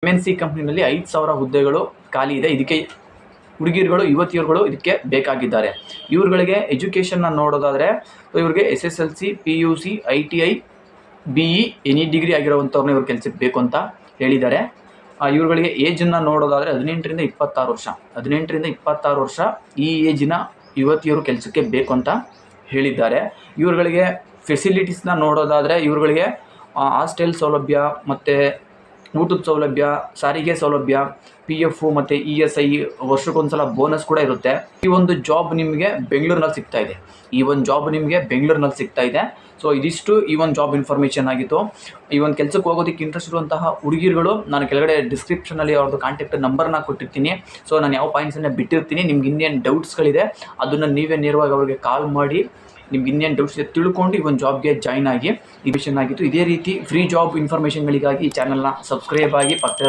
MNC ಕಂಪ್ನಿನಲ್ಲಿ 5,000 ಹುದ್ದೆಗಳು ಖಾಲಿ ಇದೆ. ಇದಕ್ಕೆ ಹುಡುಗಿಯರುಗಳು ಯುವತಿಯರುಗಳು ಇದಕ್ಕೆ ಬೇಕಾಗಿದ್ದಾರೆ. ಇವ್ರುಗಳಿಗೆ ಎಜುಕೇಷನ್ನ ನೋಡೋದಾದರೆ ಇವ್ರಿಗೆ SSLC, PUC, ITI, BE any degree ಆಗಿರುವಂಥವ್ರನ್ನ ಇವ್ರ ಕೆಲಸಕ್ಕೆ ಬೇಕು ಅಂತ ಹೇಳಿದ್ದಾರೆ. ಇವ್ರುಗಳಿಗೆ ಏಜನ್ನು ನೋಡೋದಾದರೆ 18ರಿಂದ 26 ವರ್ಷ 18ರಿಂದ 26 ವರ್ಷ ಈ ಏಜಿನ ಯುವತಿಯರು ಕೆಲಸಕ್ಕೆ ಬೇಕು ಅಂತ ಹೇಳಿದ್ದಾರೆ. ಇವ್ರುಗಳಿಗೆ ಫೆಸಿಲಿಟೀಸ್ನ ನೋಡೋದಾದರೆ ಇವ್ರುಗಳಿಗೆ ಹಾಸ್ಟೆಲ್ ಸೌಲಭ್ಯ ಮತ್ತು ಊಟದ ಸೌಲಭ್ಯ, ಸಾರಿಗೆ ಸೌಲಭ್ಯ, PF ಮತ್ತು ESI ವರ್ಷಕ್ಕೊಂದ್ಸಲ ಬೋನಸ್ ಕೂಡ ಇರುತ್ತೆ. ಈ ಒಂದು ಜಾಬ್ ನಿಮಗೆ ಬೆಂಗಳೂರಿನಲ್ಲಿ ಸಿಗ್ತಾ ಇದೆ. ಸೊ ಇದಿಷ್ಟು ಈ ಒಂದು ಜಾಬ್ ಇನ್ಫಾರ್ಮೇಷನ್ ಆಗಿತ್ತು. ಈ ಒಂದು ಕೆಲಸಕ್ಕೆ ಹೋಗೋದಕ್ಕೆ ಇಂಟ್ರೆಸ್ಟ್ ಇರುವಂತಹ ಹುಡುಗಿರುಗಳು ನಾನು ಕೆಳಗಡೆ ಡಿಸ್ಕ್ರಿಪ್ಷನಲ್ಲಿ ಅವ್ರದ್ದು ಕಾಂಟ್ಯಾಕ್ಟ್ ನಂಬರ್ನ ಕೊಟ್ಟಿರ್ತೀನಿ. ಸೊ ನಾನು ಯಾವ ಪಾಯಿಂಟ್ಸನ್ನು ಬಿಟ್ಟಿರ್ತೀನಿ. ನಿಮ್ಗೆ ಇನ್ನೇನು ಡೌಟ್ಸ್ಗಳಿದೆ ಅದನ್ನು ನೀವೇ ನೇರವಾಗಿ ಅವ್ರಿಗೆ ಕಾಲ್ ಮಾಡಿ ನಿಮ್ಗೆ ಇನ್ನೇನು ಡೌಟ್ಸ್ ಇದೆ ತಿಳ್ಕೊಂಡು ಈ ಒಂದು ಜಾಬ್ಗೆ ಜಾಯ್ನ್ ಆಗಿ. ಈ ವಿಷಯ ಆಗಿತ್ತು. ಇದೇ ರೀತಿ ಫ್ರೀ ಜಾಬ್ ಇನ್ಫಾರ್ಮೇಷನ್ಗಳಿಗಾಗಿ ಈ ಚಾನಲ್ನ ಸಬ್ಸ್ಕ್ರೈಬ್ ಆಗಿ ಪಕ್ಕ